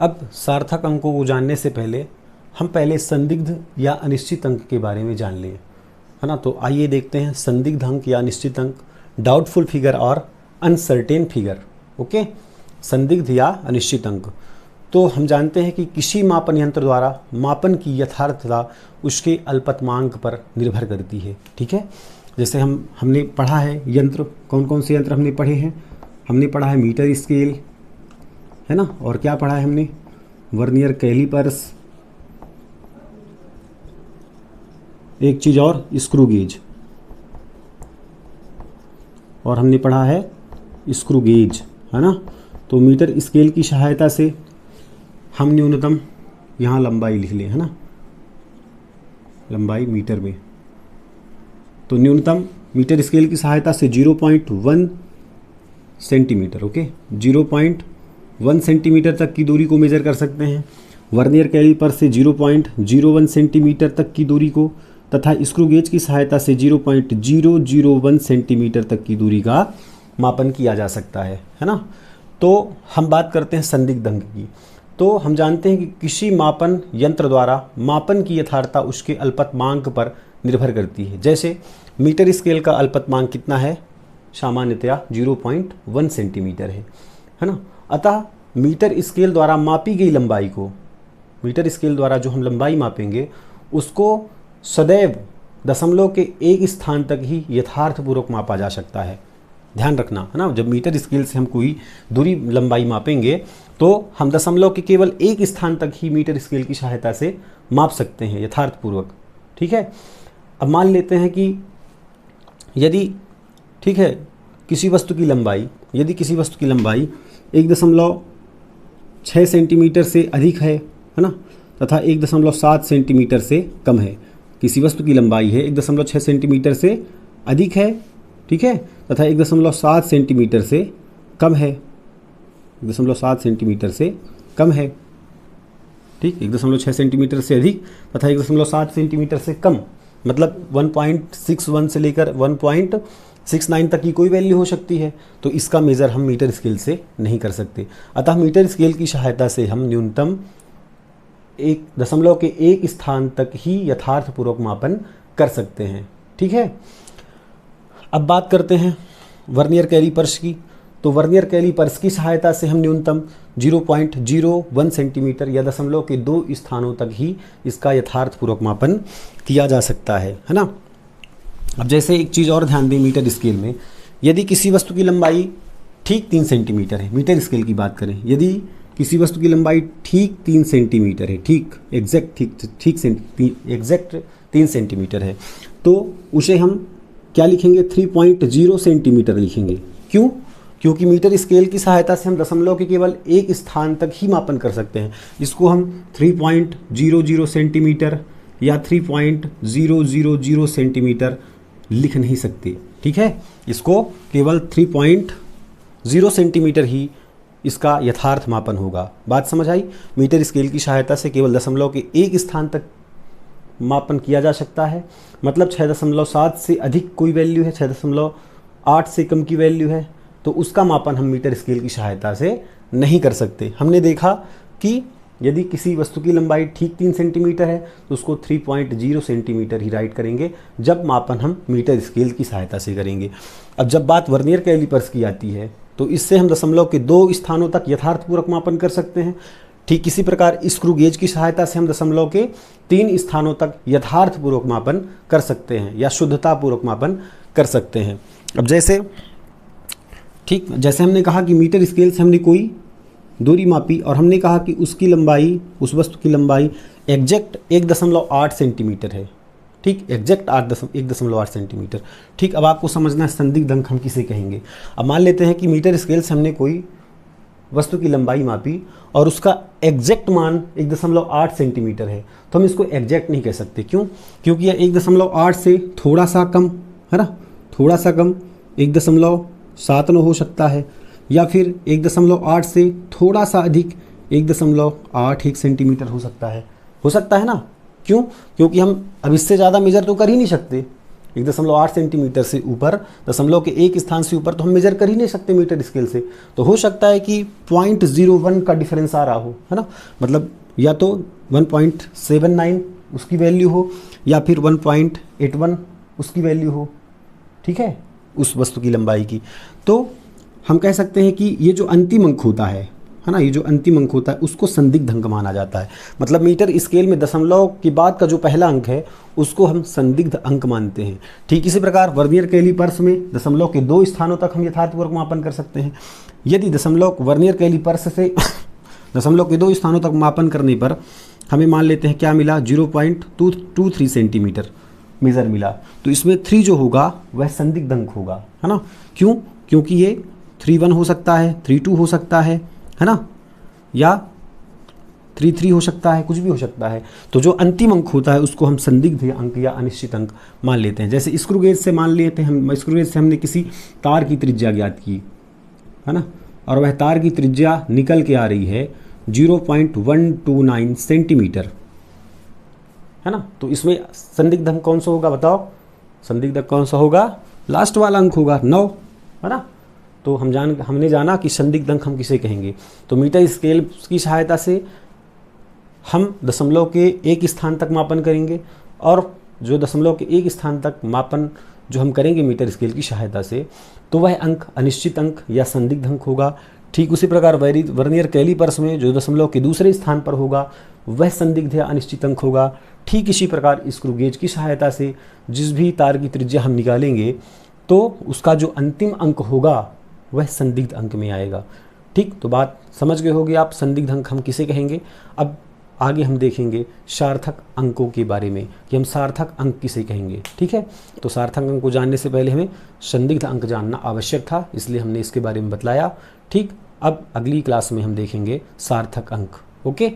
अब सार्थक अंकों को जानने से पहले हम पहले संदिग्ध या अनिश्चित अंक के बारे में जान लें, है ना। तो आइए देखते हैं संदिग्ध अंक या अनिश्चित अंक, डाउटफुल फिगर और अनसर्टेन फिगर। ओके, संदिग्ध या अनिश्चित अंक। तो हम जानते हैं कि किसी मापन यंत्र द्वारा मापन की यथार्थता उसके अल्पतमांक पर निर्भर करती है। ठीक है, जैसे हमने पढ़ा है यंत्र, कौन कौन से यंत्र हमने पढ़े हैं। हमने पढ़ा है मीटर स्केल, है ना, और क्या पढ़ा है हमने, वर्नियर कैलिपर्स, एक चीज़ और स्क्रू गेज, और हमने पढ़ा है स्क्रू गेज, है ना। तो मीटर स्केल की सहायता से हम न्यूनतम यहाँ लंबाई लिख लें, है ना, लंबाई मीटर में। तो न्यूनतम मीटर स्केल की सहायता से 0.1 सेंटीमीटर, ओके, 0.1 सेंटीमीटर तक की दूरी को मेजर कर सकते हैं। वर्नियर कैलिपर से 0.01 सेंटीमीटर तक की दूरी को, तथा स्क्रू गेज की सहायता से 0.001 सेंटीमीटर तक की दूरी का मापन किया जा सकता है ना। तो हम बात करते हैं संदिग्ध अंक की। तो हम जानते हैं कि किसी मापन यंत्र द्वारा मापन की यथार्थता उसके अल्पतमांक पर निर्भर करती है। जैसे मीटर स्केल का अल्पतमांक कितना है, सामान्यतया 0.1 सेंटीमीटर है ना। अतः मीटर स्केल द्वारा मापी गई लंबाई को, मीटर स्केल द्वारा जो हम लंबाई मापेंगे उसको सदैव दशमलव के एक स्थान तक ही यथार्थपूर्वक मापा जा सकता है। ध्यान रखना, है ना, जब मीटर स्केल से हम कोई दूरी लंबाई मापेंगे तो हम दशमलव के केवल एक स्थान तक ही मीटर स्केल की सहायता से माप सकते हैं यथार्थपूर्वक। ठीक है, अब मान लेते हैं कि यदि, ठीक है, किसी वस्तु की लंबाई, यदि किसी वस्तु की लंबाई 1.6 सेंटीमीटर से अधिक है ना, तथा 1.7 सेंटीमीटर से कम है। किसी वस्तु की लंबाई है 1.6 सेंटीमीटर से अधिक है, ठीक है, तथा 1.7 सेंटीमीटर से कम है, 1.7 सेंटीमीटर से कम है, ठीक, 1.6 सेंटीमीटर से अधिक तथा 1.7 सेंटीमीटर से कम, मतलब 1.61 से लेकर 1.69 तक की कोई वैल्यू हो सकती है। तो इसका मेज़र हम मीटर स्केल से नहीं कर सकते। अतः मीटर स्केल की सहायता से हम न्यूनतम एक दशमलव के एक स्थान तक ही यथार्थपूर्वक मापन कर सकते हैं। ठीक है, अब बात करते हैं वर्नियर कैलिपर्स की। तो वर्नियर कैलिपर्स की सहायता से हम न्यूनतम 0.01 सेंटीमीटर या दशमलव के 2 स्थानों तक ही इसका यथार्थपूर्वक मापन किया जा सकता है ना। अब जैसे एक चीज़ और ध्यान दें, मीटर स्केल में यदि किसी वस्तु की लंबाई ठीक 3 सेंटीमीटर है, मीटर स्केल की बात करें, यदि किसी वस्तु की लंबाई ठीक 3 सेंटीमीटर है, ठीक एग्जैक्ट 3 सेंटीमीटर है, तो उसे हम क्या लिखेंगे, 3.0 सेंटीमीटर लिखेंगे। क्यों? क्योंकि मीटर स्केल की सहायता से हम दशमलव के केवल एक स्थान तक ही मापन कर सकते हैं। इसको हम 3.00 सेंटीमीटर या 3.000 सेंटीमीटर लिख नहीं सकते। ठीक है, इसको केवल 3.0 सेंटीमीटर ही इसका यथार्थ मापन होगा। बात समझ आई? मीटर स्केल की सहायता से केवल दशमलव के एक स्थान तक मापन किया जा सकता है, मतलब 6.7 से अधिक कोई वैल्यू है, 6.8 से कम की वैल्यू है, तो उसका मापन हम मीटर स्केल की सहायता से नहीं कर सकते। हमने देखा कि यदि किसी वस्तु की लंबाई ठीक 3 सेंटीमीटर है तो उसको 3.0 सेंटीमीटर ही राइट करेंगे जब मापन हम मीटर स्केल की सहायता से करेंगे। अब जब बात वर्नियर कैलिपर्स की आती है तो इससे हम दशमलव के 2 स्थानों तक यथार्थपूर्वक मापन कर सकते हैं। ठीक इसी प्रकार स्क्रू गेज की सहायता से हम दशमलव के 3 स्थानों तक यथार्थपूर्वक मापन कर सकते हैं या शुद्धतापूर्वक मापन कर सकते हैं। अब जैसे हमने कहा कि मीटर स्केल से हमने कोई दूरी मापी और हमने कहा कि उसकी लंबाई, उस वस्तु की लंबाई एग्जैक्ट 1.8 सेंटीमीटर है। ठीक, एग्जैक्ट 1.8 सेंटीमीटर। ठीक, अब आपको समझना है संदिग्ध अंक हम किसे कहेंगे। अब मान लेते हैं कि मीटर स्केल से हमने कोई वस्तु की लंबाई मापी और उसका एग्जैक्ट मान 1.8 सेंटीमीटर है, तो हम इसको एग्जैक्ट नहीं कह सकते। क्यों? क्योंकि यह 1.8 से थोड़ा सा कम है ना, थोड़ा सा कम 1.79 हो सकता है, या फिर 1.8 से थोड़ा सा अधिक 1.81 सेंटीमीटर हो सकता है ना। क्यों? क्योंकि हम अब इससे ज़्यादा मेजर तो कर ही नहीं सकते, 1.8 सेंटीमीटर से ऊपर, दशमलव के एक स्थान से ऊपर तो हम मेजर कर ही नहीं सकते मीटर स्केल से। तो हो सकता है कि 0.01 का डिफरेंस आ रहा हो, है ना, मतलब या तो 1.79 उसकी वैल्यू हो या फिर 1.81 उसकी वैल्यू हो, ठीक है, उस वस्तु की लंबाई की। तो हम कह सकते हैं कि ये जो अंतिम अंक होता है ना, ये जो अंतिम अंक होता है उसको संदिग्ध अंक माना जाता है। मतलब मीटर स्केल में दशमलव के बाद का जो पहला अंक है उसको हम संदिग्ध अंक मानते हैं। ठीक इसी प्रकार वर्नियर कैलिपर्स में दशमलव के 2 स्थानों तक हम यथार्थपूर्वक मापन कर सकते हैं। यदि दशमलव वर्नियर कैलिपर्स से दशमलव के 2 स्थानों तक मापन करने पर हमें मान लेते हैं क्या मिला, 0.223 सेंटीमीटर मेज़र मिला, तो इसमें 3 जो होगा वह संदिग्ध अंक होगा, है ना। क्यों? क्योंकि ये 3.1 हो सकता है, 3.2 हो सकता है ना, या 3.3 हो सकता है, कुछ भी हो सकता है। तो जो अंतिम अंक होता है उसको हम संदिग्ध अंक या अनिश्चित अंक मान लेते हैं। जैसे स्क्रू गेज से मान लेते हैं हम, स्क्रू गेज से हमने किसी तार की त्रिज्या ज्ञात की, है ना, और वह तार की त्रिज्या निकल के आ रही है 0.129 सेंटीमीटर, है ना। तो इसमें संदिग्ध अंक कौन सा होगा बताओ? संदिग्ध अंक कौन सा होगा? लास्ट वाला अंक होगा 9, है ना। तो हमने जाना कि संदिग्ध अंक हम किसे कहेंगे। तो मीटर स्केल की सहायता से हम दशमलव के एक स्थान तक मापन करेंगे, और जो दशमलव के एक स्थान तक मापन जो हम करेंगे मीटर स्केल की सहायता से, तो वह अंक अनिश्चित अंक या संदिग्ध अंक होगा। ठीक उसी प्रकार वर्नियर कैलिपर्स में जो दशमलव के दूसरे स्थान पर होगा वह संदिग्ध या अनिश्चित अंक होगा। ठीक इसी प्रकार स्क्रू गेज की सहायता से जिस भी तार की त्रिज्या हम निकालेंगे तो उसका जो अंतिम अंक होगा वह संदिग्ध अंक में आएगा। ठीक, तो बात समझ गए होगे आप, संदिग्ध अंक हम किसे कहेंगे। अब आगे हम देखेंगे सार्थक अंकों के बारे में कि हम सार्थक अंक किसे कहेंगे। ठीक है, तो सार्थक अंक को जानने से पहले हमें संदिग्ध अंक जानना आवश्यक था, इसलिए हमने इसके बारे में बतलाया। ठीक, अब अगली क्लास में हम देखेंगे सार्थक अंक। ओके।